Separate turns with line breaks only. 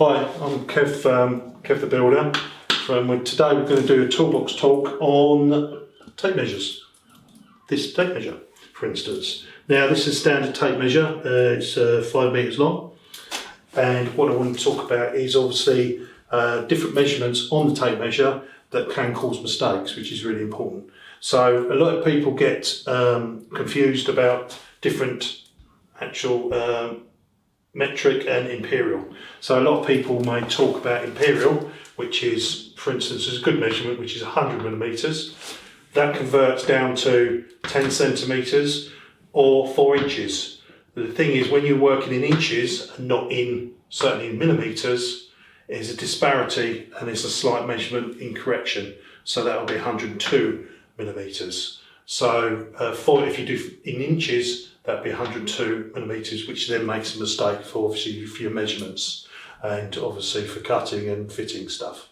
Hi, I'm Kev the Builder. Today we're going to do a toolbox talk on tape measures. This tape measure, for instance. Now this is standard tape measure, it's 5 metres long, and what I want to talk about is obviously different measurements on the tape measure that can cause mistakes, which is really important. So a lot of people get confused about different actual metric and imperial. So a lot of people may talk about imperial, which is, for instance, is a good measurement, which is 100 millimetres. That converts down to 10 centimetres or 4 inches. The thing is, when you're working in inches and not in, certainly in millimetres, there's a disparity and it's a slight measurement incorrection. So that will be 102 millimetres. So if you do in inches, that'd be 102 millimetres, which then makes a mistake for obviously for your measurements and obviously for cutting and fitting stuff.